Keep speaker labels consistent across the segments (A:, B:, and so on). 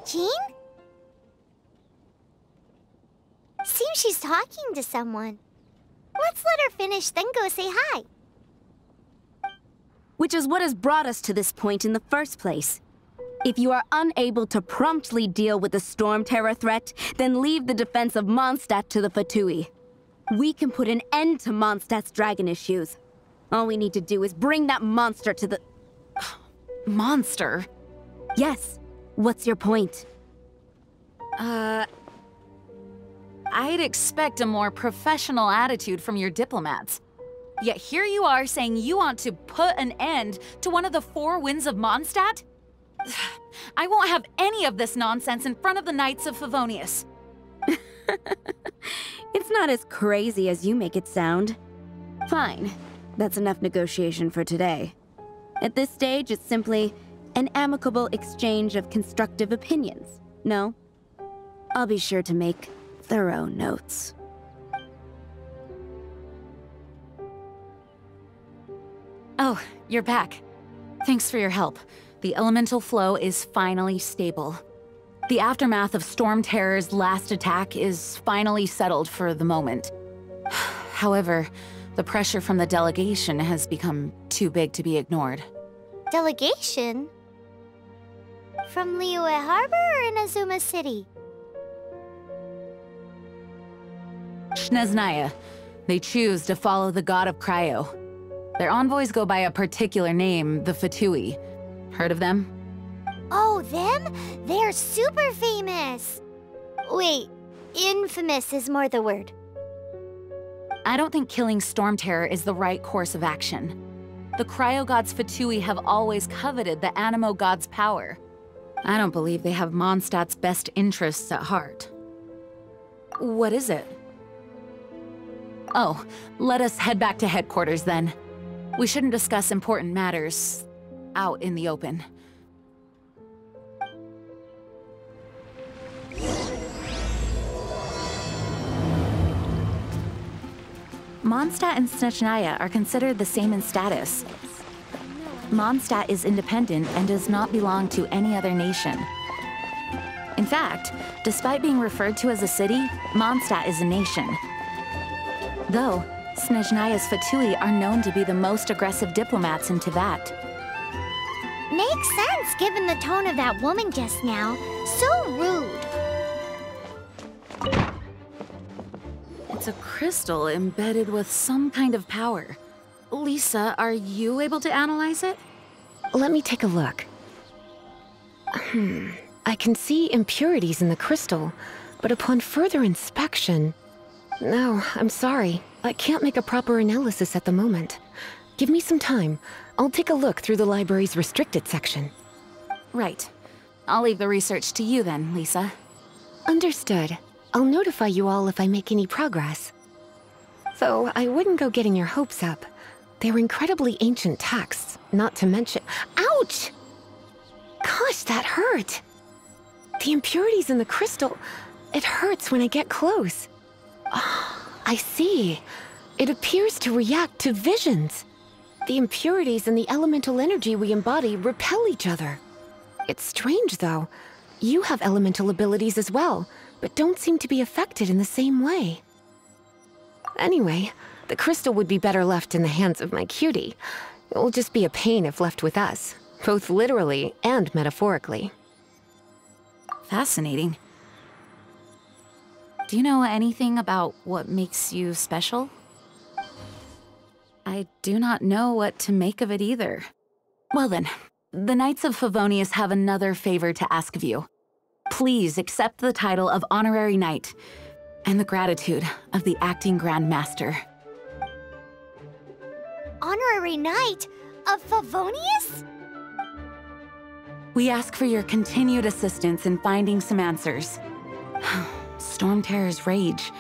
A: Jean? Seems she's talking to someone. Let's let her finish, then go say hi.
B: Which is what has brought us to this point in the first place. If you are unable to promptly deal with the Storm Terror threat, then leave the defense of Mondstadt to the Fatui. We can put an end to Mondstadt's dragon issues. All we need to do is bring that monster to the...
C: Monster?
B: Yes. What's your point?
C: I'd expect a more professional attitude from your diplomats. Yet here you are saying you want to put an end to one of the four winds of Mondstadt? I won't have any of this nonsense in front of the Knights of Favonius.
B: It's not as crazy as you make it sound. Fine. That's enough negotiation for today. At this stage, it's simply an amicable exchange of constructive opinions. No? I'll be sure to make thorough notes.
C: Oh, you're back. Thanks for your help. The elemental flow is finally stable. The aftermath of Storm Terror's last attack is finally settled for the moment. However, the pressure from the delegation has become too big to be ignored.
A: Delegation? From Liyue Harbor or Inazuma City?
C: Snezhnaya. They choose to follow the god of Cryo. Their envoys go by a particular name, the Fatui. Heard of them?
A: Oh, them? They're super famous! Wait, infamous is more the word.
C: I don't think killing Storm Terror is the right course of action. The Cryo God's Fatui have always coveted the Animo God's power. I don't believe they have Mondstadt's best interests at heart. What is it? Oh, let us head back to headquarters then. We shouldn't discuss important matters out in the open. Mondstadt and Snezhnaya are considered the same in status. Mondstadt is independent and does not belong to any other nation. In fact, despite being referred to as a city, Mondstadt is a nation. Though, Snezhnaya's Fatui are known to be the most aggressive diplomats in Teyvat.
A: Makes sense given the tone of that woman just now. So rude.
C: It's a crystal embedded with some kind of power. Lisa, are you able to analyze it?
D: Let me take a look. I can see impurities in the crystal, but upon further inspection... No, I'm sorry. I can't make a proper analysis at the moment. Give me some time. I'll take a look through the library's restricted section.
C: Right. I'll leave the research to you then, Lisa.
D: Understood. I'll notify you all if I make any progress. Though I wouldn't go getting your hopes up. They're incredibly ancient texts, not to mention... Ouch! Gosh, that hurt! The impurities in the crystal... It hurts when I get close. Oh, I see. It appears to react to visions. The impurities and the elemental energy we embody repel each other. It's strange, though. You have elemental abilities as well, but don't seem to be affected in the same way. Anyway, the crystal would be better left in the hands of my cutie. It will just be a pain if left with us, both literally and metaphorically.
C: Fascinating. Do you know anything about what makes you special? I do not know what to make of it either. Well then, the Knights of Favonius have another favor to ask of you. Please accept the title of Honorary Knight and the gratitude of the Acting Grand Master.
A: Honorary Knight of Favonius?
C: We ask for your continued assistance in finding some answers. Storm Terror's rage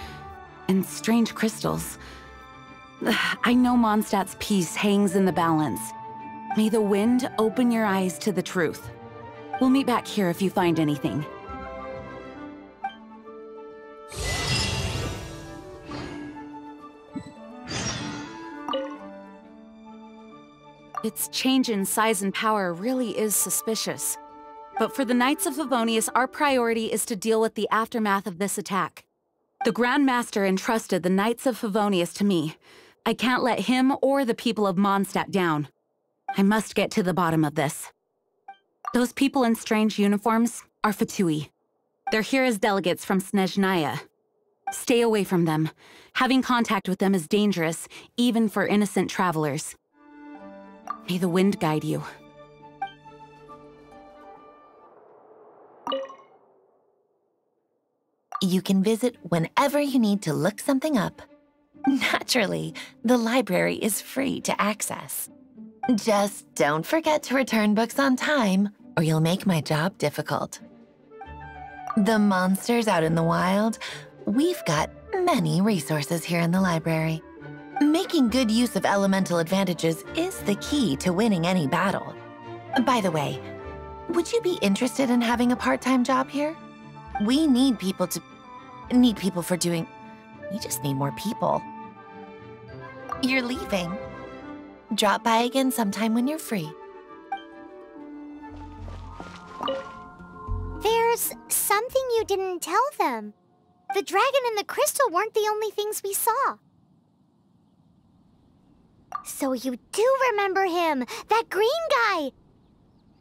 C: and strange crystals. I know Mondstadt's peace hangs in the balance. May the wind open your eyes to the truth. We'll meet back here if you find anything. Its change in size and power really is suspicious. But for the Knights of Favonius, our priority is to deal with the aftermath of this attack. The Grand Master entrusted the Knights of Favonius to me. I can't let him or the people of Mondstadt down. I must get to the bottom of this. Those people in strange uniforms are Fatui. They're here as delegates from Snezhnaya. Stay away from them. Having contact with them is dangerous, even for innocent travelers. May the wind guide you.
E: You can visit whenever you need to look something up. Naturally, the library is free to access. Just don't forget to return books on time, or you'll make my job difficult. The monsters out in the wild, we've got many resources here in the library. Making good use of elemental advantages is the key to winning any battle. By the way, would you be interested in having a part-time job here? We need people for doing... We just need more people. You're leaving. Drop by again sometime when you're free.
A: There's something you didn't tell them. The dragon and the crystal weren't the only things we saw. So you do remember him, that green guy.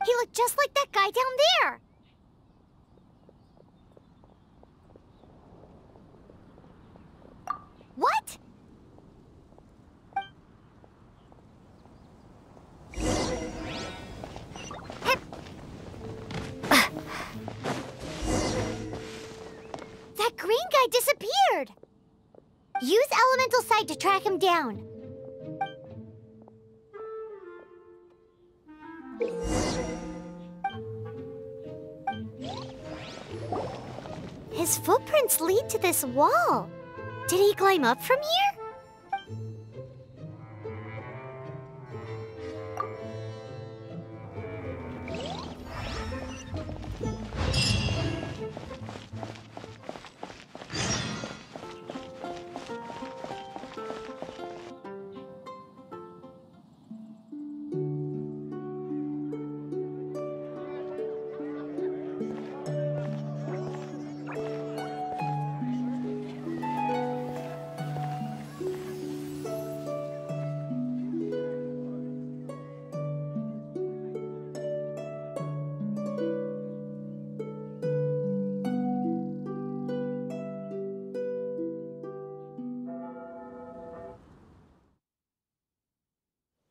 A: He looked just like that guy down there. What? That green guy disappeared! Use Elemental Sight to track him down. His footprints lead to this wall. Did he climb up from here?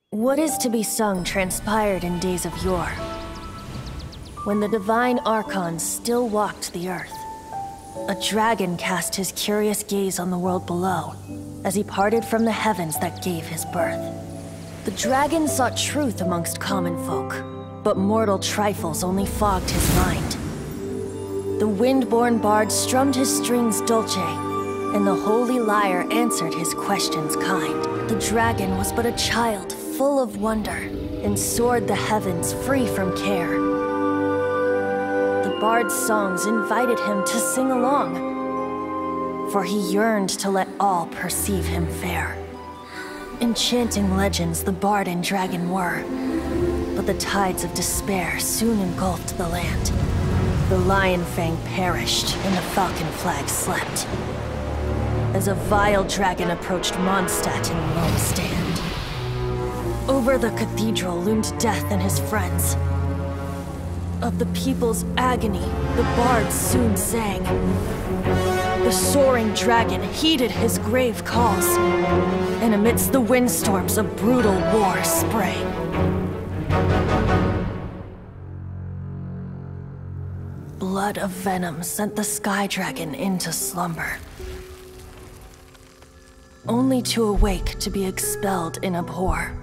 F: What is to be sung transpired in days of yore, when the divine archons still walked the earth. A dragon cast his curious gaze on the world below, as he parted from the heavens that gave his birth. The dragon sought truth amongst common folk, but mortal trifles only fogged his mind. The wind-born bard strummed his strings dulce, and the holy lyre answered his questions kind. The dragon was but a child, full of wonder, and soared the heavens free from care. The bard's songs invited him to sing along, for he yearned to let all perceive him fair. Enchanting legends the bard and dragon were, but the tides of despair soon engulfed the land. The lion fang perished, and the falcon flag slept, as a vile dragon approached Mondstadt in lone stand. Over the cathedral loomed death and his friends. Of the people's agony, the bards soon sang. The soaring dragon heeded his grave calls, and amidst the windstorms a brutal war sprang. Blood of venom sent the sky dragon into slumber, only to awake to be expelled in abhor.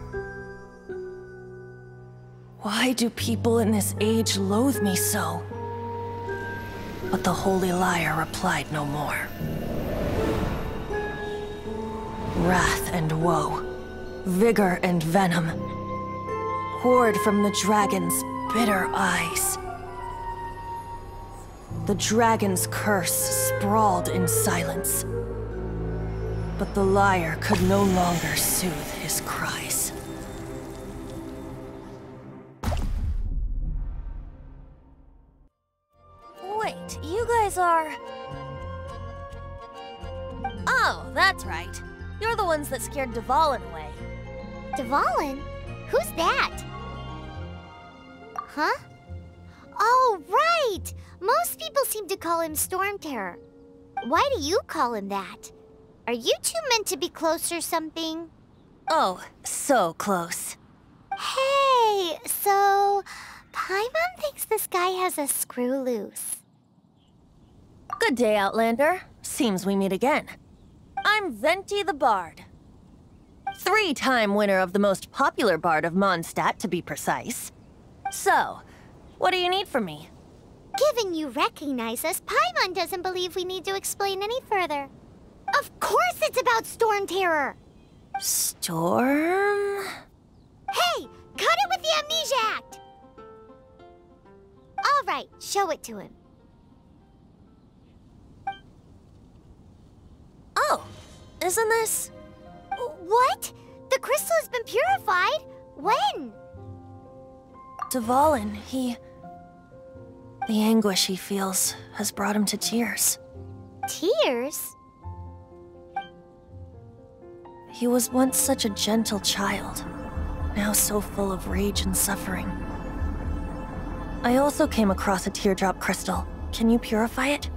F: Why do people in this age loathe me so? But the holy lyre replied no more. Wrath and woe, vigor and venom, poured from the dragon's bitter eyes. The dragon's curse sprawled in silence, but the lyre could no longer soothe his cries. Wait, you guys are... Oh, that's right. You're the ones that scared Dvalin away.
A: Dvalin? Who's that? Huh? Oh, right! Most people seem to call him Storm Terror. Why do you call him that? Are you two meant to be close or something?
F: Oh, so close.
A: Hey, so... Paimon thinks this guy has a screw loose.
F: Good day, Outlander. Seems we meet again. I'm Venti the Bard. 3-time winner of the most popular bard of Mondstadt, to be precise. So, what do you need from me?
A: Given you recognize us, Paimon doesn't believe we need to explain any further. Of course it's about Storm Terror!
F: Storm?
A: Hey! Cut it with the Amnesia Act! Alright, show it to him.
F: Oh, isn't this...
A: What? The crystal has been purified? When?
F: Dvalin, the anguish he feels has brought him to tears.
A: Tears?
F: He was once such a gentle child, now so full of rage and suffering. I also came across a teardrop crystal. Can you purify it?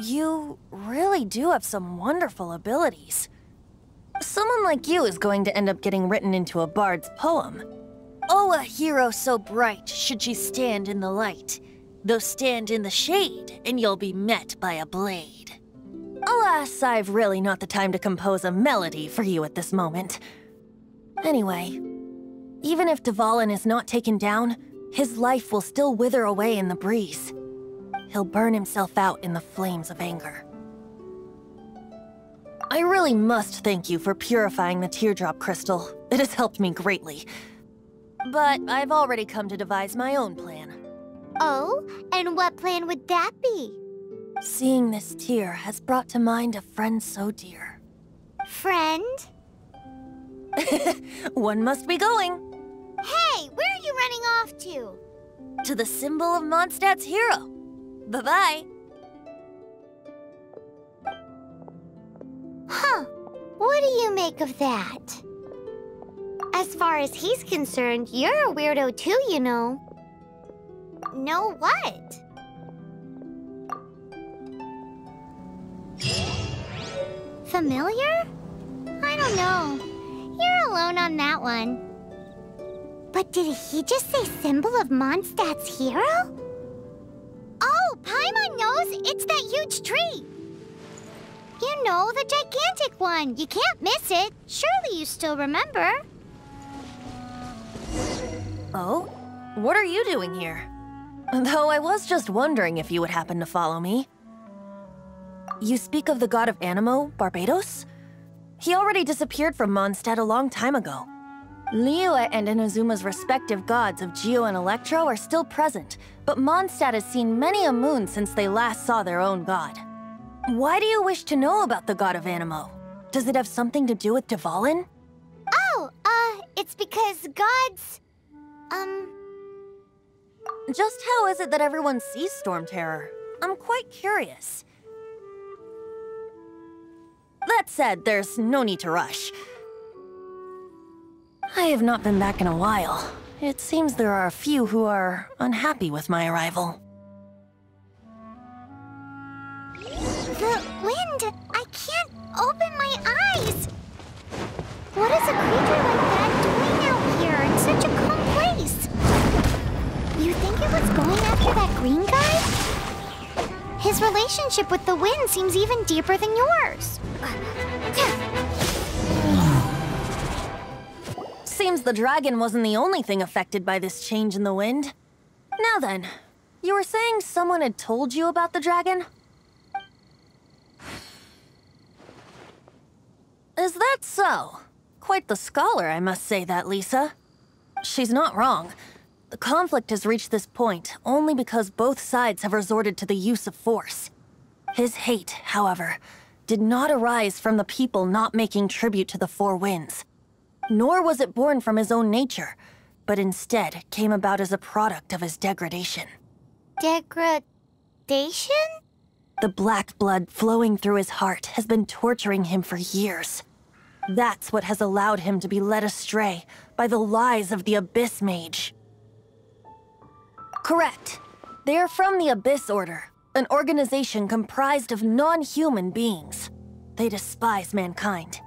F: You really do have some wonderful abilities. Someone like you is going to end up getting written into a bard's poem. Oh, a hero so bright should she stand in the light, though stand in the shade, and you'll be met by a blade. Alas, I've really not the time to compose a melody for you at this moment. Anyway, even if Dvalin is not taken down, his life will still wither away in the breeze. He'll burn himself out in the flames of anger. I really must thank you for purifying the teardrop crystal. It has helped me greatly. But I've already come to devise my own plan.
A: Oh? And what plan would that be?
F: Seeing this tear has brought to mind a friend so dear.
A: Friend?
F: One must be going.
A: Hey, where are you running off to?
F: To the symbol of Mondstadt's hero. Bye-bye.
A: Huh. What do you make of that? As far as he's concerned, you're a weirdo too, you know. Know what? Familiar? I don't know. You're alone on that one. But did he just say symbol of Mondstadt's hero? Oh, Paimon knows! It's that huge tree! You know, the gigantic one. You can't miss it. Surely you still remember.
F: Oh? What are you doing here? Though I was just wondering if you would happen to follow me. You speak of the god of Animo, Barbados? He already disappeared from Mondstadt a long time ago. Liyue and Inazuma's respective gods of Geo and Electro are still present, but Mondstadt has seen many a moon since they last saw their own god. Why do you wish to know about the god of Animo? Does it have something to do with Dvalin?
A: Oh, it's because gods...
F: Just how is it that everyone sees Storm Terror? I'm quite curious. That said, there's no need to rush. I have not been back in a while. It seems there are a few who are unhappy with my arrival.
A: The wind! I can't open my eyes! What is a creature like that doing out here in such a calm place? You think it was going after that green guy? His relationship with the wind seems even deeper than yours.
F: Seems the dragon wasn't the only thing affected by this change in the wind. Now then, you were saying someone had told you about the dragon? Is that so? Quite the scholar, I must say that, Lisa. She's not wrong. The conflict has reached this point only because both sides have resorted to the use of force. His hate, however, did not arise from the people not making tribute to the Four Winds. Nor was it born from his own nature, but instead came about as a product of his degradation.
A: Degradation?
F: The black blood flowing through his heart has been torturing him for years. That's what has allowed him to be led astray by the lies of the Abyss Mage. Correct. They are from the Abyss Order, an organization comprised of non-human beings. They despise mankind.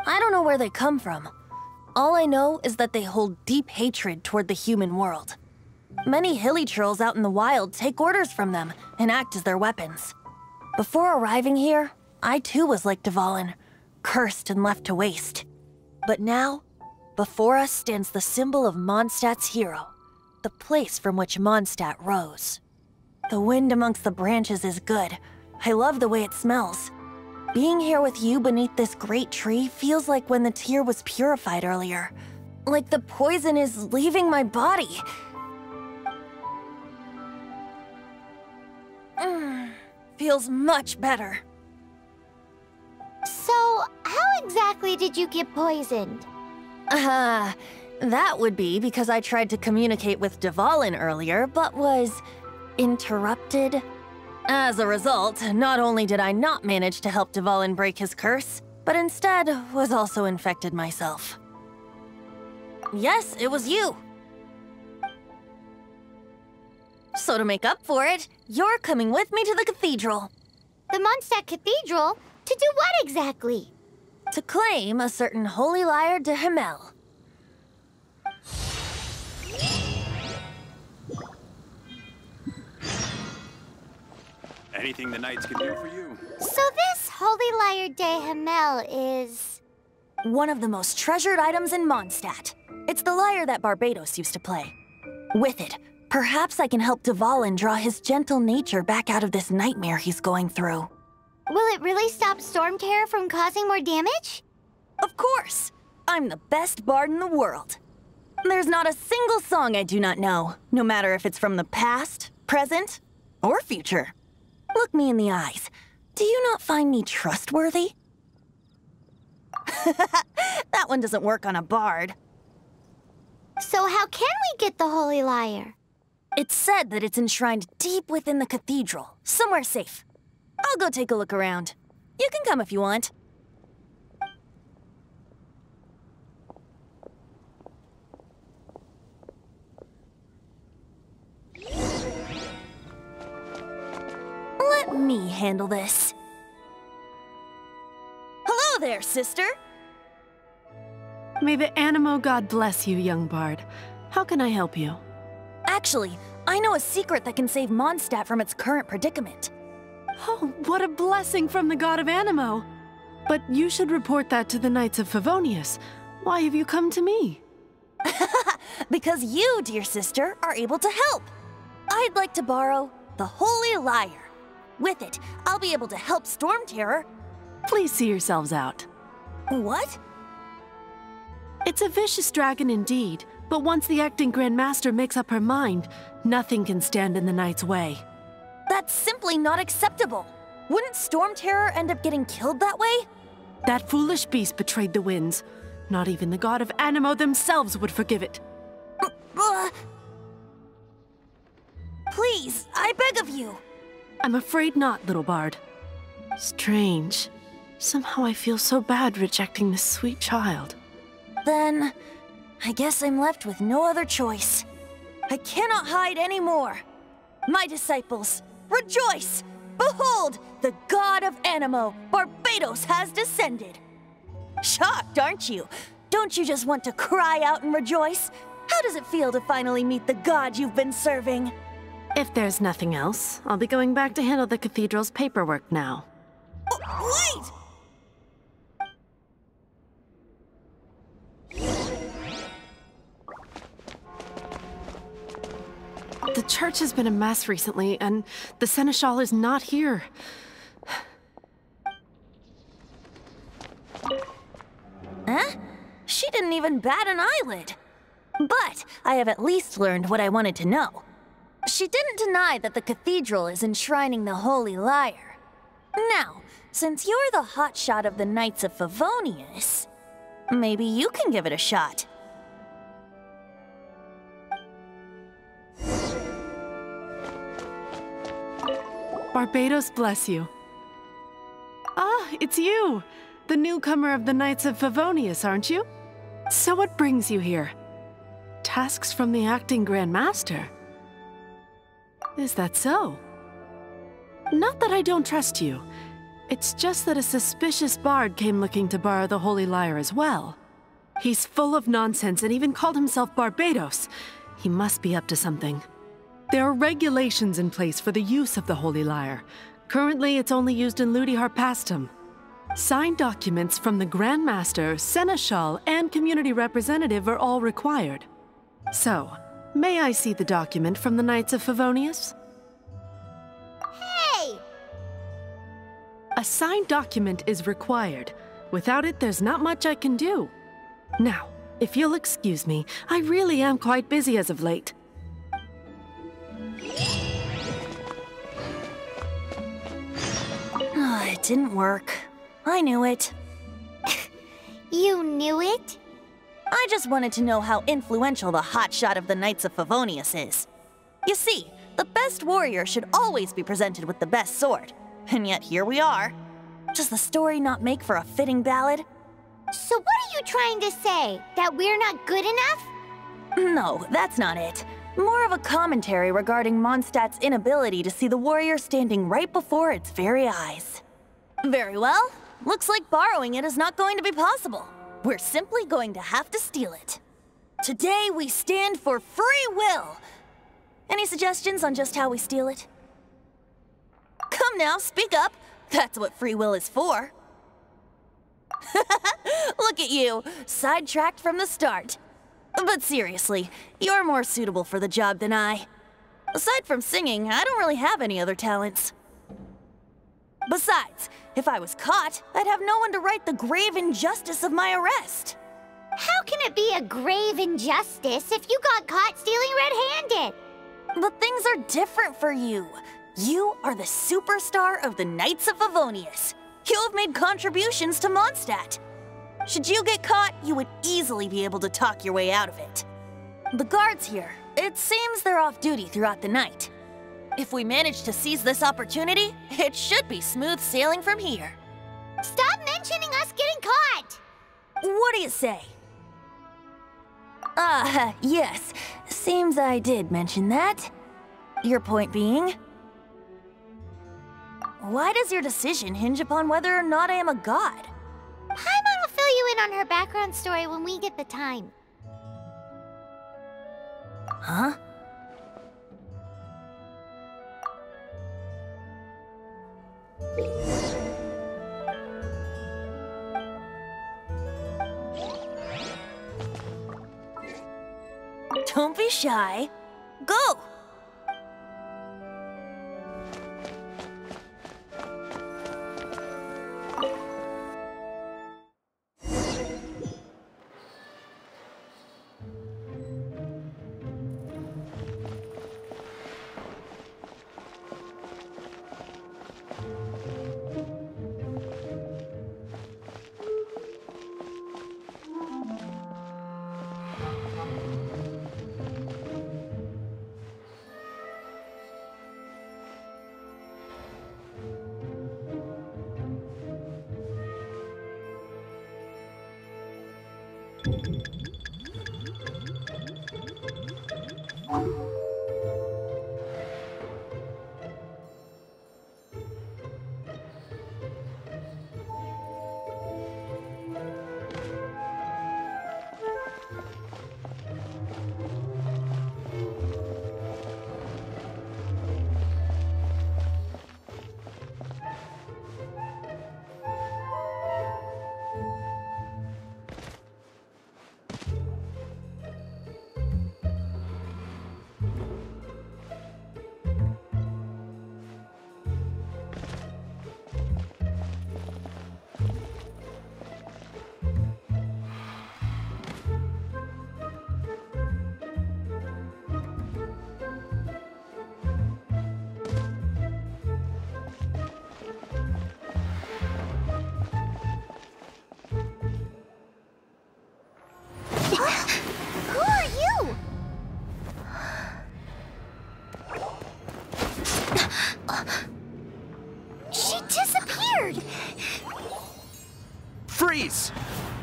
F: I don't know where they come from. All I know is that they hold deep hatred toward the human world. Many hilly trolls out in the wild take orders from them and act as their weapons. Before arriving here, I too was like Dvalin, cursed and left to waste. But now, before us stands the symbol of Mondstadt's hero, the place from which Mondstadt rose. The wind amongst the branches is good. I love the way it smells. Being here with you beneath this great tree feels like when the tear was purified earlier. Like the poison is leaving my body. Feels much better.
A: So, how exactly did you get poisoned?
F: That would be because I tried to communicate with Dvalin earlier, but was interrupted. As a result, not only did I not manage to help Dvalin break his curse, but instead was also infected myself. Yes, it was you. So to make up for it, you're coming with me to the cathedral.
A: The Mondstadt Cathedral? To do what exactly?
F: To claim a certain holy lyre de Himmel.
G: Anything the knights can do for you.
A: So this holy lyre de Himmel is...
F: one of the most treasured items in Mondstadt. It's the lyre that Barbados used to play. With it, perhaps I can help Dvalin draw his gentle nature back out of this nightmare he's going through.
A: Will it really stop Storm Terror from causing more damage?
F: Of course! I'm the best bard in the world. There's not a single song I do not know, no matter if it's from the past, present, or future. Look me in the eyes. Do you not find me trustworthy? That one doesn't work on a bard.
A: So how can we get the holy lyre?
F: It's said that it's enshrined deep within the cathedral, somewhere safe. I'll go take a look around. You can come if you want. Let me handle this. Hello there, sister!
H: May the Animo God bless you, young bard. How can I help you?
F: Actually, I know a secret that can save Mondstadt from its current predicament.
H: Oh, what a blessing from the god of Animo! But you should report that to the Knights of Favonius. Why have you come to me?
F: Because you, dear sister, are able to help. I'd like to borrow the Holy Lyre. With it, I'll be able to help Storm Terror.
H: Please see yourselves out.
F: What?
H: It's a vicious dragon indeed, but once the acting Grand Master makes up her mind, nothing can stand in the Knight's way.
F: That's simply not acceptable. Wouldn't Storm Terror end up getting killed that way?
H: That foolish beast betrayed the winds. Not even the god of Animo themselves would forgive it.
F: Please, I beg of you.
H: I'm afraid not, little bard. Strange. Somehow I feel so bad rejecting this sweet child.
F: Then, I guess I'm left with no other choice. I cannot hide anymore. My disciples, rejoice! Behold, the god of Animo, Barbados, has descended. Shocked, aren't you? Don't you just want to cry out and rejoice? How does it feel to finally meet the god you've been serving?
H: If there's nothing else, I'll be going back to handle the cathedral's paperwork now.
F: Oh, wait!
H: The church has been a mess recently, and the Seneschal is not here.
F: Huh? She didn't even bat an eyelid. But I have at least learned what I wanted to know. She didn't deny that the cathedral is enshrining the Holy Lyre. Now, since you're the hotshot of the Knights of Favonius, maybe you can give it a shot.
H: Barbados bless you. Ah, it's you! The newcomer of the Knights of Favonius, aren't you? So what brings you here? Tasks from the acting Grand Master? Is that so? Not that I don't trust you. It's just that a suspicious bard came looking to borrow the Holy Lyre as well. He's full of nonsense and even called himself Barbados. He must be up to something. There are regulations in place for the use of the Holy Lyre. Currently, it's only used in Ludi Harpastum. Signed documents from the Grand Master, Seneschal, and Community Representative are all required. So, may I see the document from the Knights of Favonius?
A: Hey!
H: A signed document is required. Without it, there's not much I can do. Now, if you'll excuse me, I really am quite busy as of late.
F: It didn't work. I knew it.
A: You knew it?
F: I just wanted to know how influential the hotshot of the Knights of Favonius is. You see, the best warrior should always be presented with the best sword. And yet here we are. Does the story not make for a fitting ballad?
A: So what are you trying to say? That we're not good enough?
F: No, that's not it. More of a commentary regarding Mondstadt's inability to see the warrior standing right before its very eyes. Very well. Looks like borrowing it is not going to be possible. We're simply going to have to steal it. Today we stand for free will. Any suggestions on just how we steal it? Come now, speak up. That's what free will is for. Look at you, sidetracked from the start. But seriously, you're more suitable for the job than I. Aside from singing, I don't really have any other talents. Besides, if I was caught, I'd have no one to right the grave injustice of my arrest.
A: How can it be a grave injustice if you got caught stealing red-handed?
F: But things are different for you. You are the superstar of the Knights of Favonius. You have made contributions to Mondstadt. Should you get caught, you would easily be able to talk your way out of it. The guards here, it seems they're off duty throughout the night. If we manage to seize this opportunity, it should be smooth sailing from here.
A: Stop mentioning us getting caught!
F: What do you say? Yes. Seems I did mention that. Your point being? Why does your decision hinge upon whether or not I am a god?
A: Paimon will fill you in on her background story when we get the time.
F: Huh? Don't be shy. Go!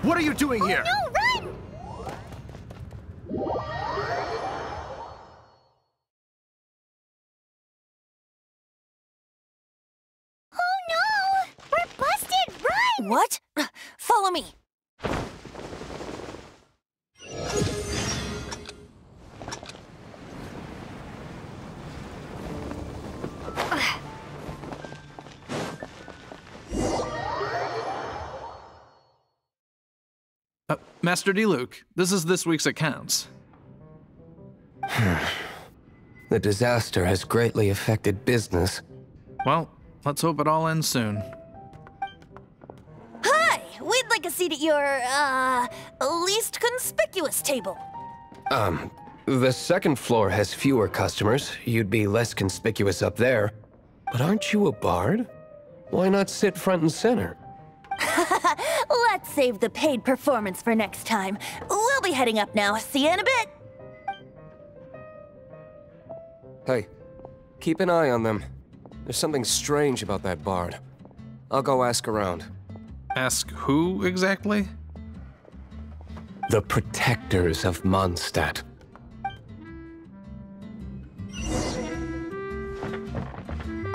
G: What are you doing here?
A: No, run! Oh no! We're busted! Run!
F: What? Follow me.
I: Master Diluc, this is this week's accounts.
J: The disaster has greatly affected business.
I: Well, let's hope it all ends soon.
F: Hi! We'd like a seat at your, least conspicuous table.
J: The second floor has fewer customers. You'd be less conspicuous up there. But aren't you a bard? Why not sit front and center?
F: Let's save the paid performance for next time. We'll be heading up now. See you in a bit.
J: Hey, keep an eye on them. There's something strange about that bard. I'll go ask around.
I: Ask who exactly?
J: The protectors of Mondstadt.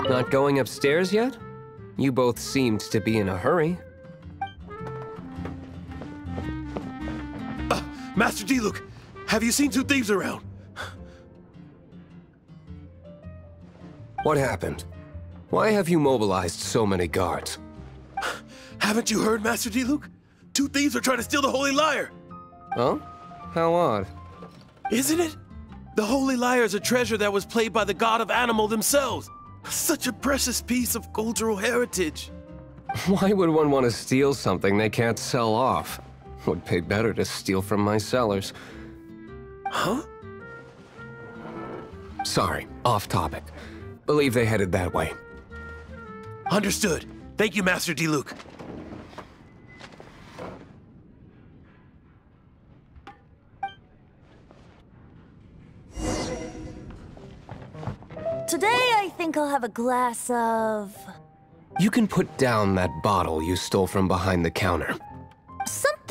J: Not going upstairs yet? You both seemed to be in a hurry.
G: Master Diluc, have you seen two thieves around?
J: What happened? Why have you mobilized so many guards?
G: Haven't you heard, Master Diluc? Two thieves are trying to steal the Holy Lyre!
J: Huh? How odd.
G: Isn't it? The Holy Lyre is a treasure that was played by the god of animal themselves. Such a precious piece of cultural heritage.
J: Why would one want to steal something they can't sell off? Would pay better to steal from my sellers.
G: Huh?
J: Sorry, off topic. Believe they headed that way.
G: Understood. Thank you, Master Diluc.
F: Today, I think I'll have a glass of...
J: You can put down that bottle you stole from behind the counter.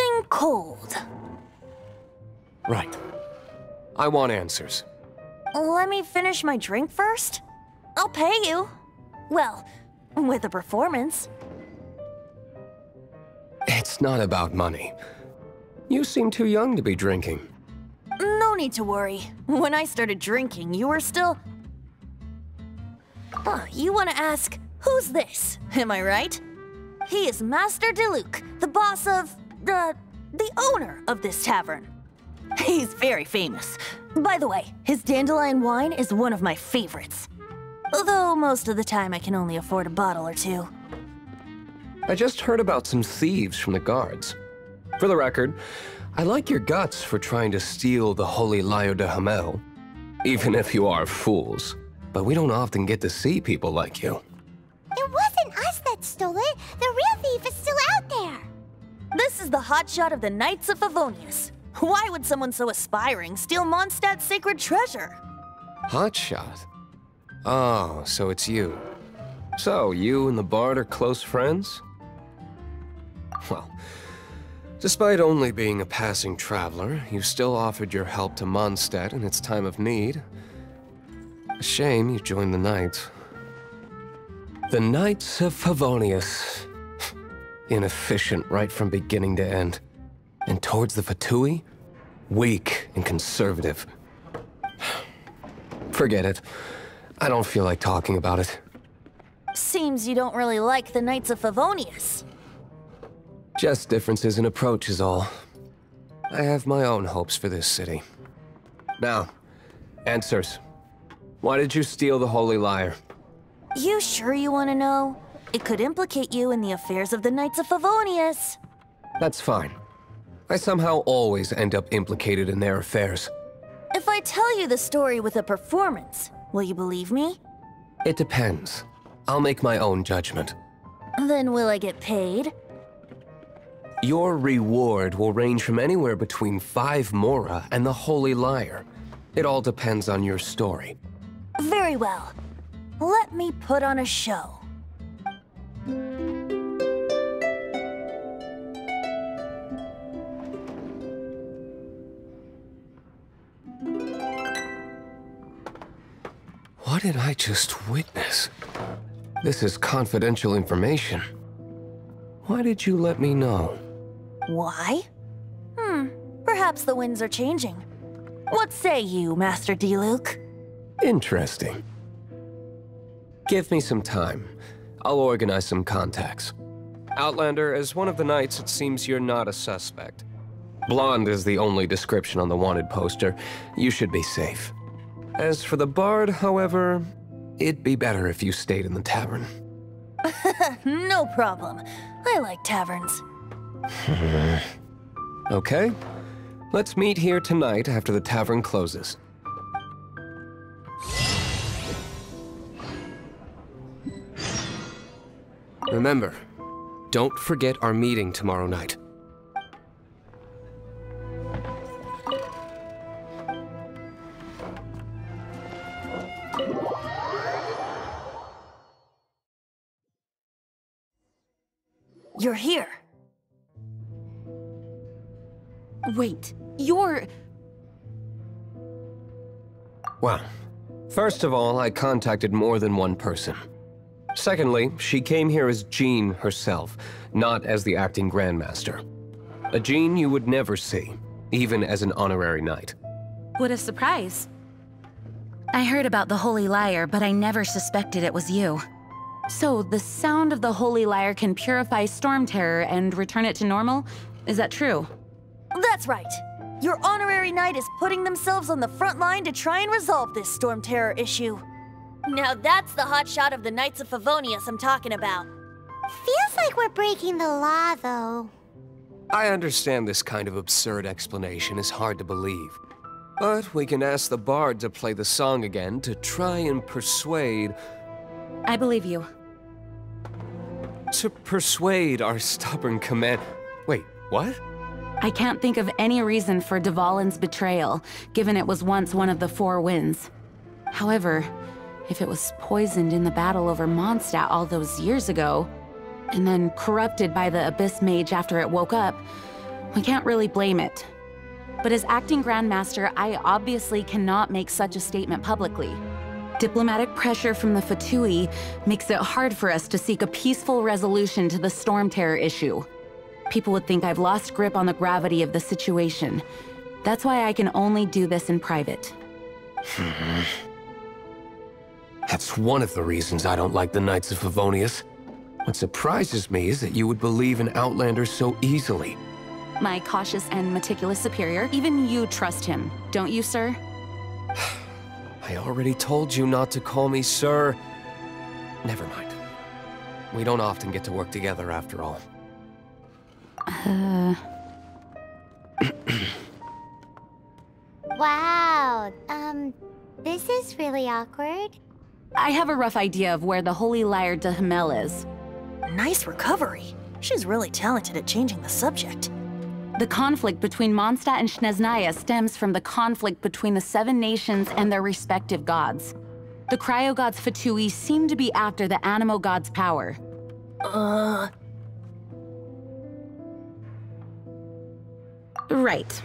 F: something cold.
J: Right. I want answers.
F: Let me finish my drink first. I'll pay you. Well, with a performance.
J: It's not about money. You seem too young to be drinking.
F: No need to worry. When I started drinking, you were still... you want to ask, who's this? Am I right? He is Master Diluc, the boss of... the owner of this tavern. He's very famous. By the way, his dandelion wine is one of my favorites. Although most of the time I can only afford a bottle or two.
J: I just heard about some thieves from the guards. For the record, I like your guts for trying to steal the Holy Lyre de Hamel. Even if you are fools. But we don't often get to see people like you.
A: It wasn't us that stole it. The real thief is still out there.
F: This is the hotshot of the Knights of Favonius. Why would someone so aspiring steal Mondstadt's sacred treasure?
J: Hotshot? Oh, so it's you. So, you and the Bard are close friends? Well, despite only being a passing traveler, you still offered your help to Mondstadt in its time of need. A shame you joined the Knights. The Knights of Favonius. Inefficient right from beginning to end. And towards the Fatui, weak and conservative. Forget it. I don't feel like talking about it.
F: Seems you don't really like the Knights of Favonius.
J: Just differences in approach is all. I have my own hopes for this city. Now, answers. Why did you steal the Holy Lyre?
F: You sure you want to know? It could implicate you in the affairs of the Knights of Favonius.
J: That's fine. I somehow always end up implicated in their affairs.
F: If I tell you the story with a performance, will you believe me?
J: It depends. I'll make my own judgment.
F: Then will I get paid?
J: Your reward will range from anywhere between 5 mora and the Holy Lyre. It all depends on your story.
F: Very well. Let me put on a show.
J: What did I just witness? This is confidential information. Why did you let me know?
F: Why? Perhaps the winds are changing. What say you, Master Diluc?
J: Interesting. Give me some time. I'll organize some contacts. Outlander, as one of the knights, it seems you're not a suspect. Blonde is the only description on the wanted poster. You should be safe. As for the bard, however, it'd be better if you stayed in the tavern.
F: No problem. I like taverns.
J: Okay. Let's meet here tonight after the tavern closes. Remember, don't forget our meeting tomorrow night.
F: You're here.
C: Wait, you're...
J: Well, first of all, I contacted more than one person. Secondly, she came here as Jean herself, not as the acting Grandmaster. A Jean you would never see, even as an honorary knight.
C: What a surprise. I heard about the Holy Lyre, but I never suspected it was you. So, the sound of the Holy Lyre can purify Storm Terror and return it to normal? Is that true?
F: That's right. Your honorary knight is putting themselves on the front line to try and resolve this Storm Terror issue. Now that's the hotshot of the Knights of Favonius I'm talking about.
A: Feels like we're breaking the law, though.
J: I understand this kind of absurd explanation is hard to believe. But we can ask the bard to play the song again to try and persuade...
C: I believe you.
J: To persuade our stubborn command... Wait, what?
C: I can't think of any reason for Dvalin's betrayal, given it was once one of the Four Winds. However, if it was poisoned in the battle over Mondstadt all those years ago, and then corrupted by the Abyss Mage after it woke up, we can't really blame it. But as acting Grandmaster, I obviously cannot make such a statement publicly. Diplomatic pressure from the Fatui makes it hard for us to seek a peaceful resolution to the Storm Terror issue. People would think I've lost grip on the gravity of the situation. That's why I can only do this in private.
J: That's one of the reasons I don't like the Knights of Favonius. What surprises me is that you would believe in Outlander so easily.
C: My cautious and meticulous superior, even you trust him, don't you, sir?
J: I already told you not to call me sir. Never mind. We don't often get to work together after all.
A: Wow, this is really awkward.
C: I have a rough idea of where the Holy Lyre de Himmel is.
F: Nice recovery. She's really talented at changing the subject.
C: The conflict between Mondstadt and Snezhnaya stems from the conflict between the Seven Nations and their respective gods. The cryo-gods Fatui seem to be after the Animo god's power. Right.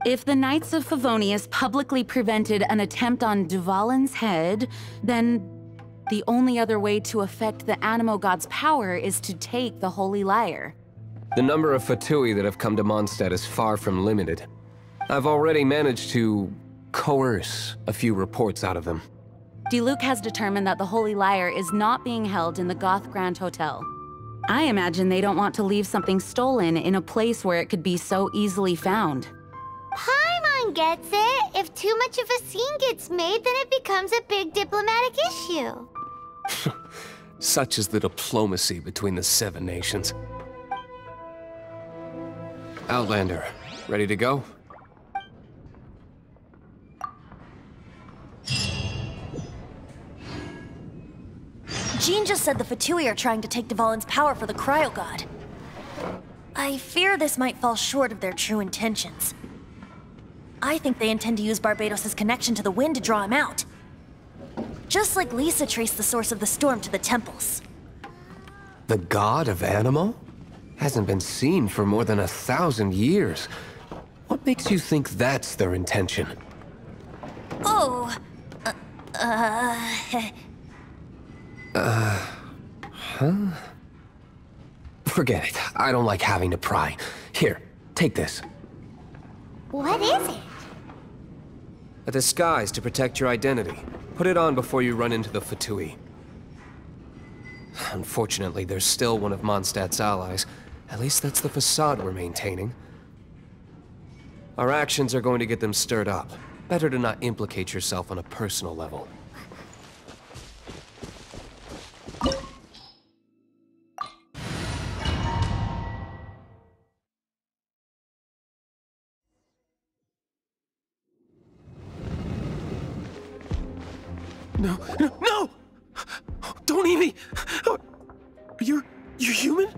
C: If the Knights of Favonius publicly prevented an attempt on Dvalin's head, then the only other way to affect the Animo god's power is to take the Holy Lyre.
J: The number of Fatui that have come to Mondstadt is far from limited. I've already managed to coerce a few reports out of them.
C: Diluc has determined that the Holy Lyre is not being held in the Goth Grand Hotel. I imagine they don't want to leave something stolen in a place where it could be so easily found.
A: Paimon gets it. If too much of a scene gets made, then it becomes a big diplomatic issue.
J: Such is the diplomacy between the Seven Nations. Outlander, ready to go?
F: Jean just said the Fatui are trying to take Dvalin's power for the Cryo God. I fear this might fall short of their true intentions. I think they intend to use Barbados' connection to the wind to draw him out. Just like Lisa traced the source of the storm to the temples.
J: The god of Animo? Hasn't been seen for more than 1,000 years. What makes you think that's their intention?
F: Oh,
J: Forget it. I don't like having to pry. Here, take this.
A: What is it?
J: A disguise to protect your identity. Put it on before you run into the Fatui. Unfortunately, there's still one of Mondstadt's allies. At least that's the facade we're maintaining. Our actions are going to get them stirred up. Better to not implicate yourself on a personal level.
G: No, no, no! Don't eat me! You're human?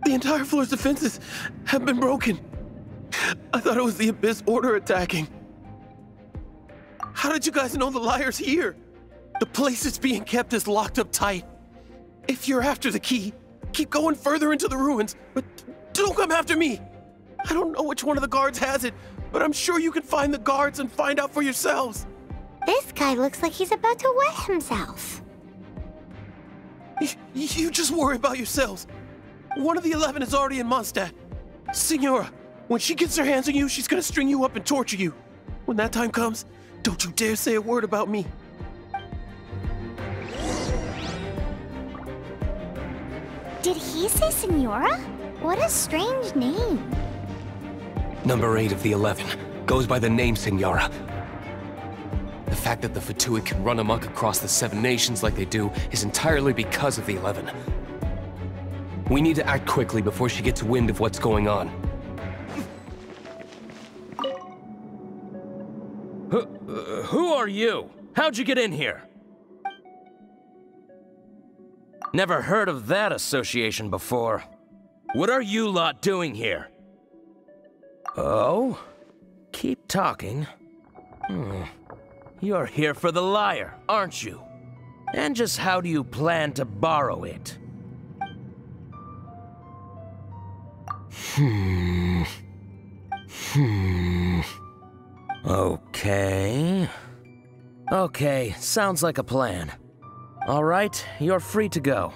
G: The entire floor's defenses have been broken. I thought it was the Abyss Order attacking. How did you guys know the liar's here? The place it's being kept is locked up tight. If you're after the key, keep going further into the ruins, but don't come after me. I don't know which one of the guards has it, but I'm sure you can find the guards and find out for yourselves.
A: This guy looks like he's about to wet himself.
G: You just worry about yourselves. One of the 11 is already in Mondstadt. Signora, when she gets her hands on you, she's gonna string you up and torture you. When that time comes, don't you dare say a word about me.
A: Did he say Signora? What a strange name.
J: Number 8 of the 11 goes by the name Signora. The fact that the Fatui can run amok across the 7 nations like they do is entirely because of the 11. We need to act quickly before she gets wind of what's going on.
K: Who are you? How'd you get in here? Never heard of that association before. What are you lot doing here? Oh? Keep talking. You're here for the lyre, aren't you? And just how do you plan to borrow it? Okay, sounds like a plan. All right, you're free to go.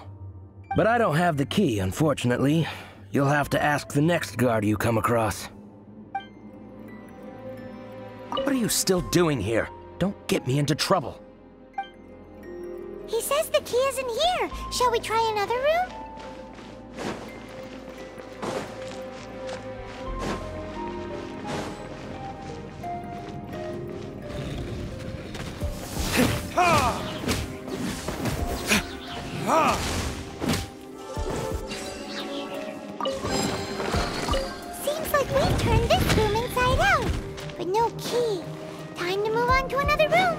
K: But I don't have the key, unfortunately. You'll have to ask the next guard you come across. What are you still doing here? Don't get me into trouble.
A: He says the key isn't here. Shall we try another room? Seems like we've turned this room inside out, but no key. Time to move on to another room.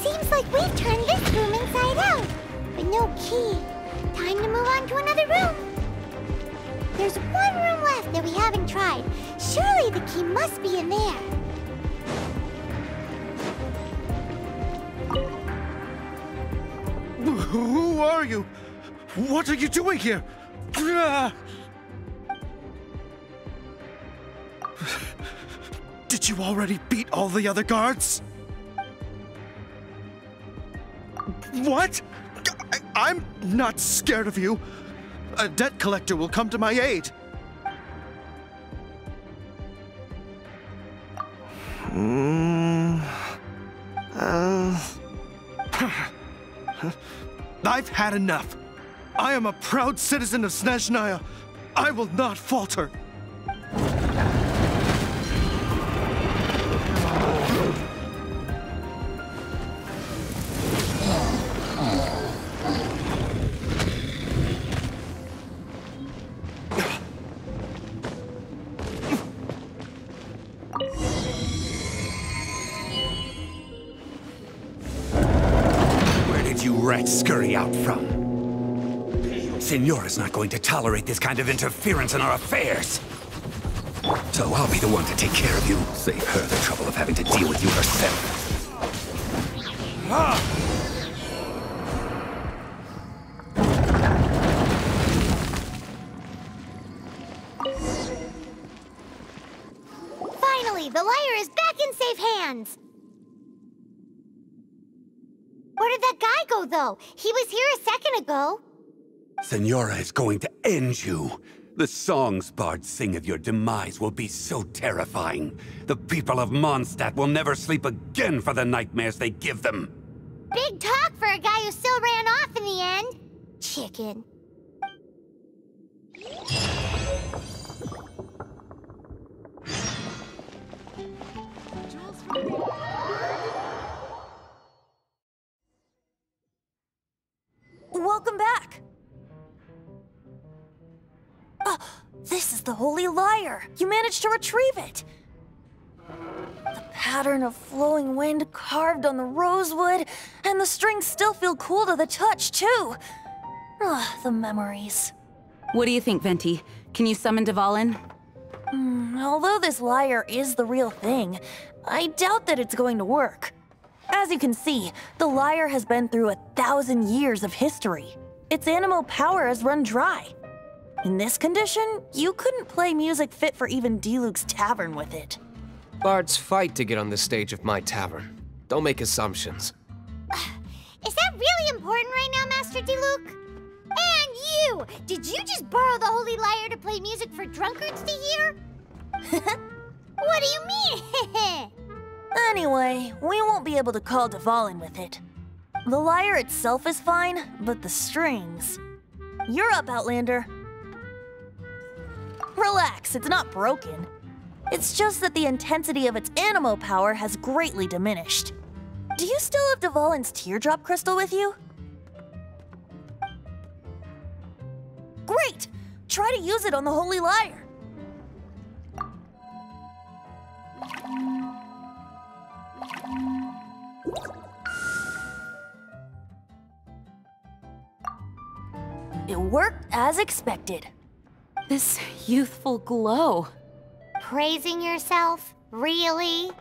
A: Seems like we've turned this room inside out, but no key. Time to move on to another room. There's one room left that we haven't tried. Surely the key must be in there.
L: Who are you? What are you doing here? Did you already beat all the other guards? What? I'm not scared of you. A debt collector will come to my aid. I've had enough. I am a proud citizen of Snezhnaya. I will not falter.
M: Rats scurry out from. Signora's not going to tolerate this kind of interference in our affairs. So I'll be the one to take care of you. Save her the trouble of having to deal with you herself.
A: Finally, the lyre is back in safe hands! Where did that guy go, though? He was here a second ago.
M: Senora is going to end you. The songs bards sing of your demise will be so terrifying. The people of Mondstadt will never sleep again for the nightmares they give them.
A: Big talk for a guy who still ran off in the end. Chicken.
F: Welcome back! This is the Holy Lyre! You managed to retrieve it! The pattern of flowing wind carved on the rosewood, and the strings still feel cool to the touch, too! The memories.
C: What do you think, Venti? Can you summon Dvalin?
F: Although this lyre is the real thing, I doubt that it's going to work. As you can see, the lyre has been through 1,000 years of history. Its animo power has run dry. In this condition, you couldn't play music fit for even Diluc's tavern with it.
J: Bards fight to get on the stage of my tavern. Don't make assumptions.
A: Is that really important right now, Master Diluc? And you! Did you just borrow the Holy Lyre to play music for drunkards to hear? What do you mean?
F: Anyway, we won't be able to call Dvalin with it. The lyre itself is fine, but the strings... You're up, Outlander. Relax, it's not broken. It's just that the intensity of its animo power has greatly diminished. Do you still have Dvalin's teardrop crystal with you? Great! Try to use it on the Holy Lyre. It worked as expected.
C: This youthful glow.
A: Praising yourself? Really?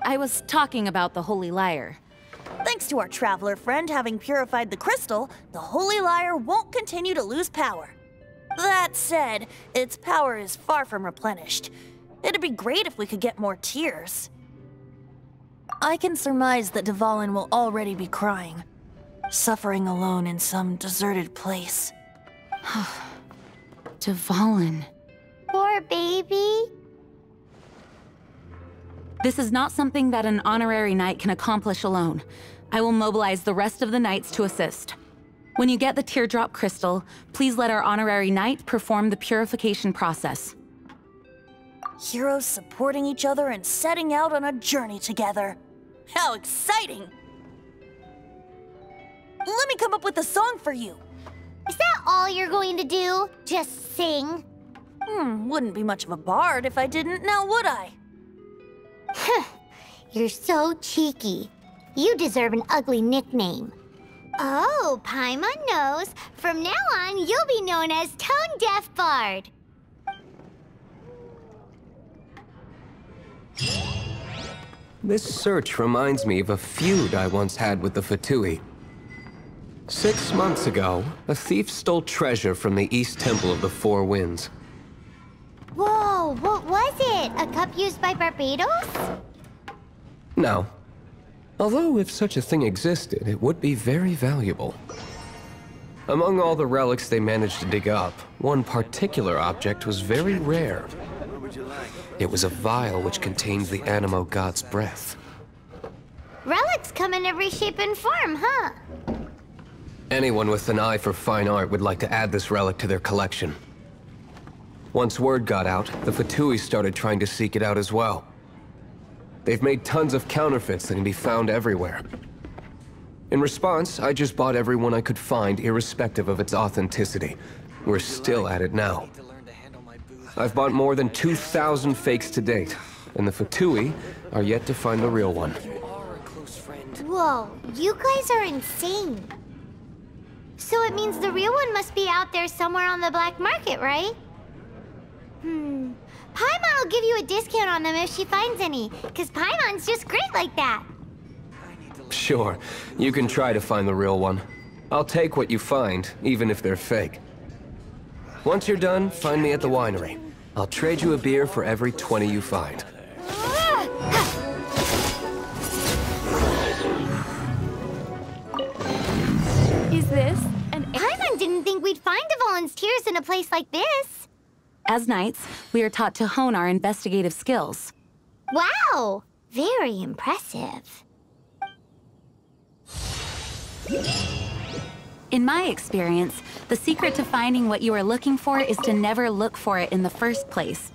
C: I was talking about the Holy Lyre.
F: Thanks to our traveler friend having purified the crystal, the Holy Lyre won't continue to lose power. That said, its power is far from replenished. It'd be great if we could get more tears. I can surmise that Dvalin will already be crying, suffering alone in some deserted place.
C: Dvalin.
A: Poor baby.
C: This is not something that an honorary knight can accomplish alone. I will mobilize the rest of the knights to assist. When you get the teardrop crystal, please let our honorary knight perform the purification process.
F: Heroes supporting each other and setting out on a journey together. How exciting! Let me come up with a song for you.
A: Is that all you're going to do? Just sing?
F: Wouldn't be much of a bard if I didn't, now would I?
A: You're so cheeky. You deserve an ugly nickname. Oh, Paimon knows. From now on, you'll be known as Tone Deaf Bard.
J: This search reminds me of a feud I once had with the Fatui. 6 months ago, a thief stole treasure from the East Temple of the Four Winds.
A: Whoa, what was it? A cup used by Barbados?
J: No. Although if such a thing existed, it would be very valuable. Among all the relics they managed to dig up, one particular object was very rare. It was a vial which contained the Animo God's breath.
A: Relics come in every shape and form, huh?
J: Anyone with an eye for fine art would like to add this relic to their collection. Once word got out, the Fatui started trying to seek it out as well. They've made tons of counterfeits that can be found everywhere. In response, I just bought every one I could find, irrespective of its authenticity. We're still at it now. I've bought more than 2,000 fakes to date, and the Fatui are yet to find the real one.
A: Whoa, you guys are insane. So it means the real one must be out there somewhere on the black market, right? Paimon I'll give you a discount on them if she finds any, because Paimon's just great like that.
J: Sure, you can try to find the real one. I'll take what you find, even if they're fake. Once you're done, find me at the winery. I'll trade you a beer for every 20 you find.
C: Is this an...
A: Paimon didn't think we'd find the volunteers in a place like this.
C: As knights, we are taught to hone our investigative skills.
A: Wow! Very impressive.
C: In my experience, the secret to finding what you are looking for is to never look for it in the first place.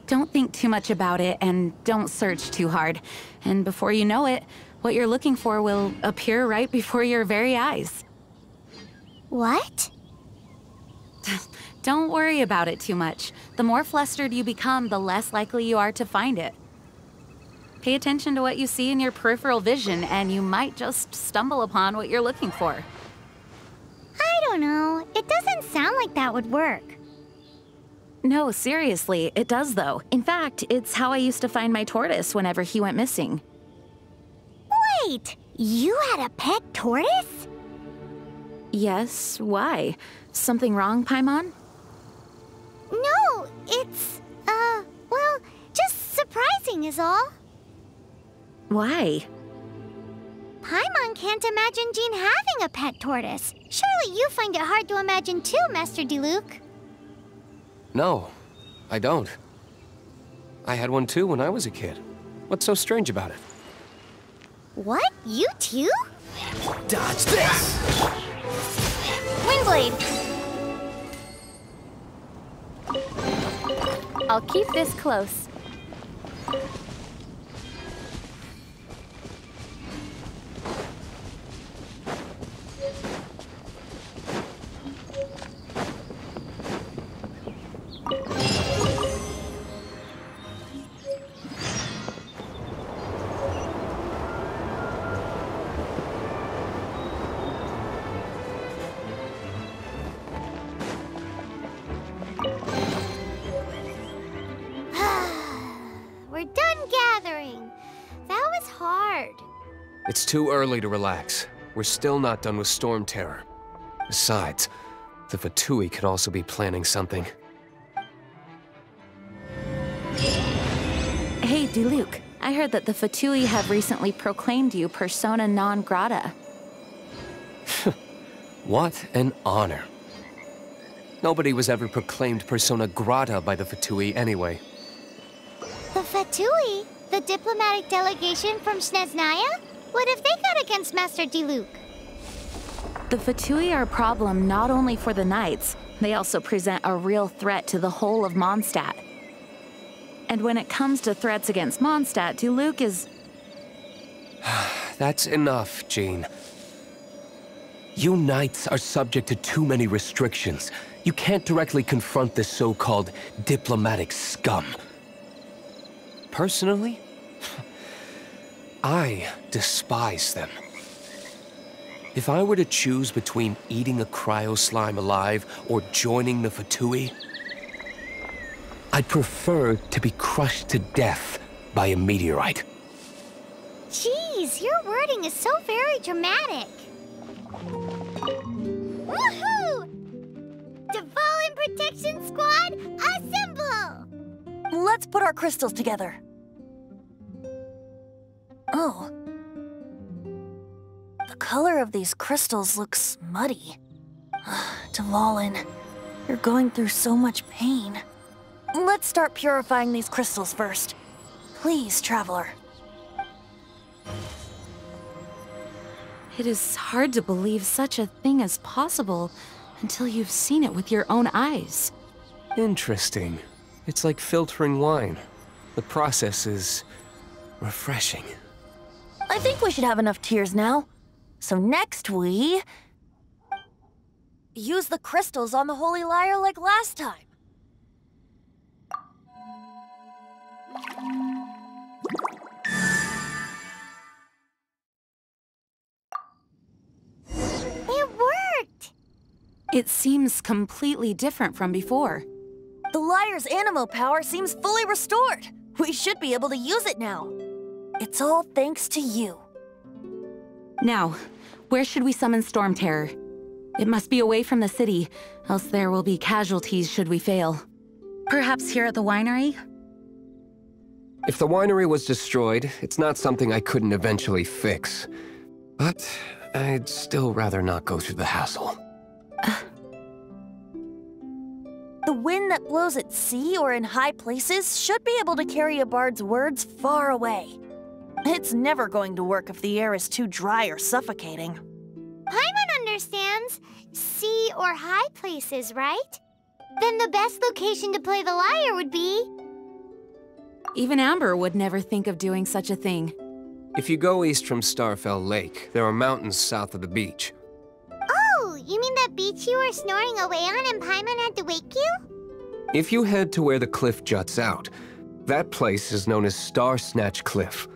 C: Don't think too much about it and don't search too hard. And before you know it, what you're looking for will appear right before your very eyes.
A: What?
C: Don't worry about it too much. The more flustered you become, the less likely you are to find it. Pay attention to what you see in your peripheral vision, and you might just stumble upon what you're looking for.
A: I don't know. It doesn't sound like that would work.
C: No, seriously, it does though. In fact, it's how I used to find my tortoise whenever he went missing.
A: Wait! You had a pet tortoise?
C: Yes, why? Something wrong, Paimon?
A: No, it's, well, just surprising is all.
C: Why?
A: Paimon can't imagine Jean having a pet tortoise. Surely you find it hard to imagine too, Master Diluc.
J: No, I don't. I had one too when I was a kid. What's so strange about it?
A: What? You too?
K: Dodge this!
A: Windblade!
C: I'll keep this close.
A: We're done gathering. That was hard.
J: It's too early to relax. We're still not done with Storm Terror. Besides, the Fatui could also be planning something.
C: Hey, Diluc, I heard that the Fatui have recently proclaimed you persona non grata.
J: What an honor. Nobody was ever proclaimed persona grata by the Fatui anyway.
A: The Fatui? The diplomatic delegation from Snezhnaya? What have they got against Master Diluc?
C: The Fatui are a problem not only for the Knights, they also present a real threat to the whole of Mondstadt. And when it comes to threats against Mondstadt, Diluc is...
J: That's enough, Jean. You Knights are subject to too many restrictions. You can't directly confront this so-called diplomatic scum. Personally, I despise them. If I were to choose between eating a cryo slime alive or joining the Fatui, I'd prefer to be crushed to death by a meteorite.
A: Jeez, your wording is so very dramatic. Woohoo! Dvalin Protection Squad, assemble!
F: Let's put our crystals together. Oh. The color of these crystals looks muddy. Dvalin, you're going through so much pain. Let's start purifying these crystals first. Please, Traveler.
C: It is hard to believe such a thing is possible until you've seen it with your own eyes.
J: Interesting. It's like filtering wine. The process is refreshing.
F: I think we should have enough tears now. So next we... use the crystals on the Holy Lyre like last time.
A: It worked!
C: It seems completely different from before.
F: The lyre's animo power seems fully restored. We should be able to use it now. It's all thanks to you.
C: Now, where should we summon Storm Terror? It must be away from the city, else there will be casualties should we fail. Perhaps here at the winery?
J: If the winery was destroyed, it's not something I couldn't eventually fix. But I'd still rather not go through the hassle.
F: The wind that blows at sea or in high places should be able to carry a bard's words far away. It's never going to work if the air is too dry or suffocating.
A: Paimon understands sea or high places, right? Then the best location to play the lyre would be...
C: Even Amber would never think of doing such a thing.
J: If you go east from Starfell Lake, there are mountains south of the beach.
A: Oh, you mean that beach you were snoring away on and Paimon had to wake you?
J: If you head to where the cliff juts out, that place is known as Star Snatch Cliff.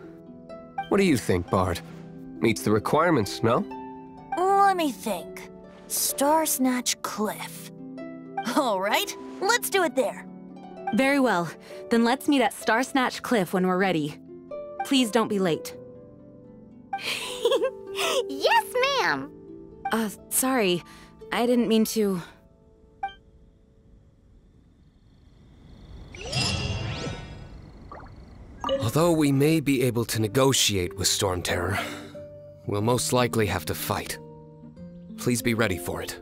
J: What do you think, Bard? Meets the requirements, no?
F: Let me think. Star Snatch Cliff. All right, let's do it there.
C: Very well. Then let's meet at Star Snatch Cliff when we're ready. Please don't be late.
A: Yes, ma'am!
C: Sorry. I didn't mean to...
J: Although we may be able to negotiate with Storm Terror, we'll most likely have to fight. Please be ready for it.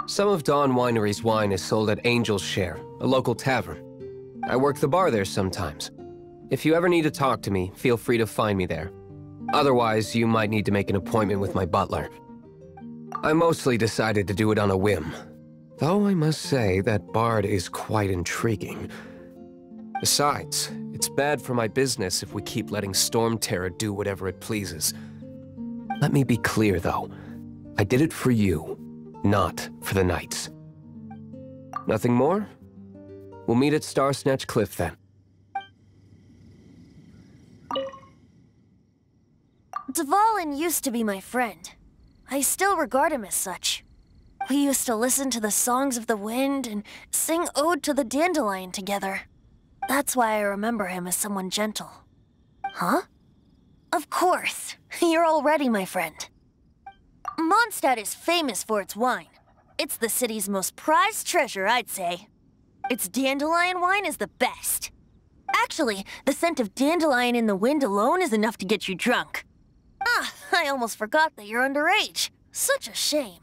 J: Some of Dawn Winery's wine is sold at Angel's Share, a local tavern. I work the bar there sometimes. If you ever need to talk to me, feel free to find me there. Otherwise, you might need to make an appointment with my butler. I mostly decided to do it on a whim. Though I must say that Bard is quite intriguing. Besides, it's bad for my business if we keep letting Storm Terror do whatever it pleases. Let me be clear, though. I did it for you, not for the Knights. Nothing more? We'll meet at Star Snatch Cliff, then.
F: Dvalin used to be my friend. I still regard him as such. We used to listen to the songs of the wind and sing Ode to the Dandelion together. That's why I remember him as someone gentle. Huh? Of course. You're already my friend. Mondstadt is famous for its wine. It's the city's most prized treasure, I'd say. Its dandelion wine is the best. Actually, the scent of dandelion in the wind alone is enough to get you drunk. Ah, I almost forgot that you're underage. Such a shame.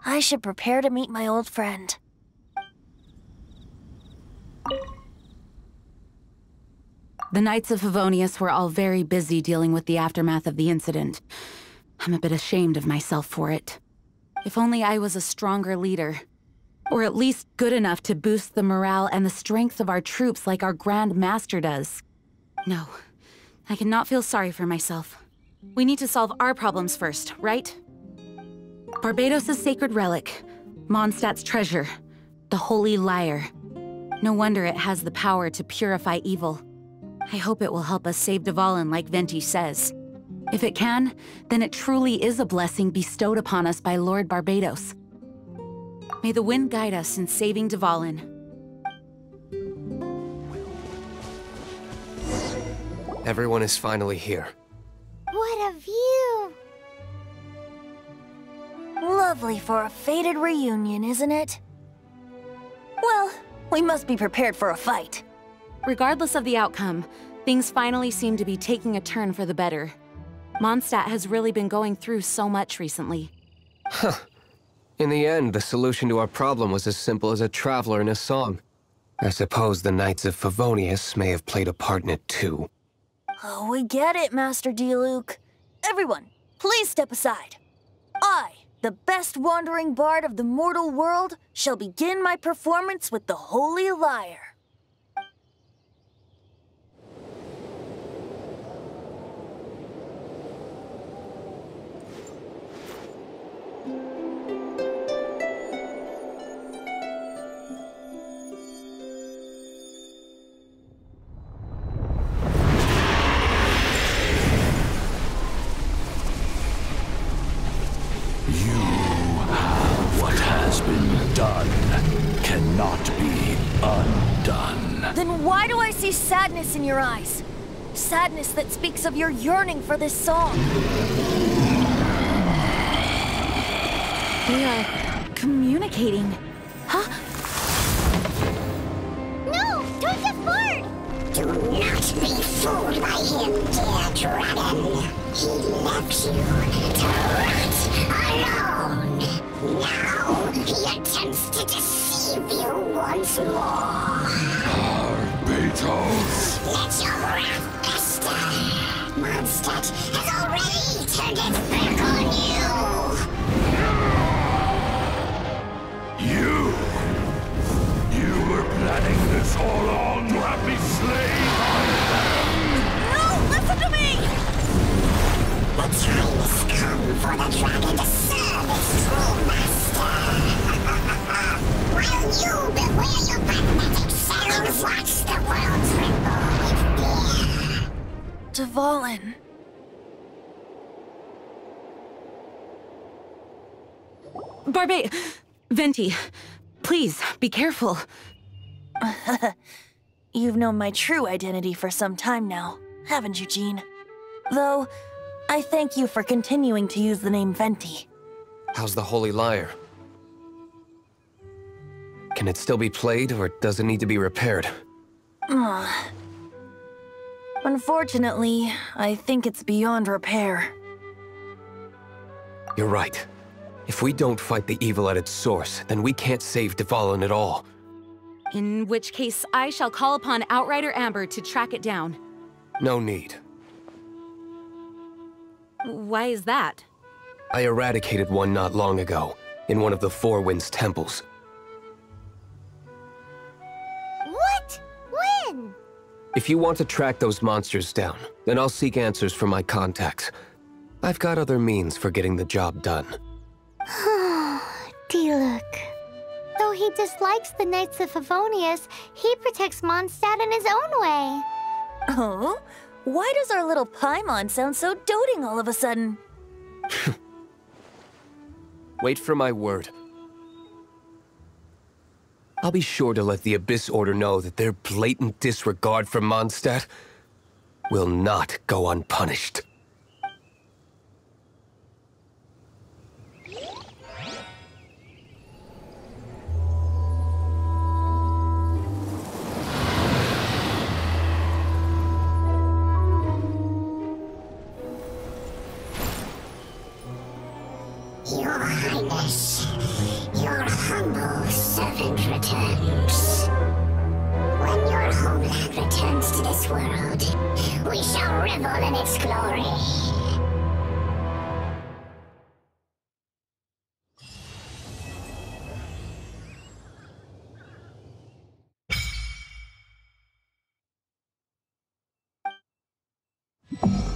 F: I should prepare to meet my old friend.
C: The Knights of Favonius were all very busy dealing with the aftermath of the incident. I'm a bit ashamed of myself for it. If only I was a stronger leader. Or at least good enough to boost the morale and the strength of our troops like our Grand Master does. No, I cannot feel sorry for myself. We need to solve our problems first, right? Barbados' sacred relic, Mondstadt's treasure, the Holy Lyre. No wonder it has the power to purify evil. I hope it will help us save Dvalin like Venti says. If it can, then it truly is a blessing bestowed upon us by Lord Barbados. May the wind guide us in saving Dvalin.
J: Everyone is finally here.
A: What a view!
F: Lovely for a fated reunion, isn't it? Well, we must be prepared for a fight.
C: Regardless of the outcome, things finally seem to be taking a turn for the better. Mondstadt has really been going through so much recently.
J: Huh. In the end, the solution to our problem was as simple as a traveler in a song. I suppose the Knights of Favonius may have played a part in it too.
F: Oh, we get it, Master Diluc. Everyone, please step aside. I, the best wandering bard of the mortal world, shall begin my performance with the Holy Lyre.
N: What has been done can not be undone.
F: Then why do I see sadness in your eyes? Sadness that speaks of your yearning for this song.
C: We are communicating. Huh?
A: No! Don't get bored! Do not be fooled by him, dear dragon. He left you to rot alone. Now he attempts to deceive you once more.
N: Barbatos!
A: Let your wrath fester. Mondstadt has already turned its back on you.
N: You were planning this all along to have me slain by them!
F: No! Listen to me!
A: The time has come for the dragon to serve its true master. While you beware your magnetic cells, watch the world tremble with fear.
F: Dvalin.
C: Venti, please, be careful.
F: You've known my true identity for some time now, haven't you, Jean? Though, I thank you for continuing to use the name Venti.
J: How's the Holy Lyre? Can it still be played, or does it need to be repaired?
F: Unfortunately, I think it's beyond repair.
J: You're right. If we don't fight the evil at its source, then we can't save Dvalin at all.
B: In which case, I shall call upon Outrider Amber to track it down.
J: No need.
B: Why is that?
J: I eradicated one not long ago, in one of the Four Winds temples.
A: What? When?
J: If you want to track those monsters down, then I'll seek answers from my contacts. I've got other means for getting the job done.
A: Diluc. Though he dislikes the Knights of Favonius, he protects Mondstadt in his own way.
F: Oh? Why does our little Paimon sound so doting all of a sudden?
J: Wait for my word. I'll be sure to let the Abyss Order know that their blatant disregard for Mondstadt will not go unpunished.
A: Your Highness, your humble servant returns. When your homeland returns to this world, we shall revel in its glory.
N: You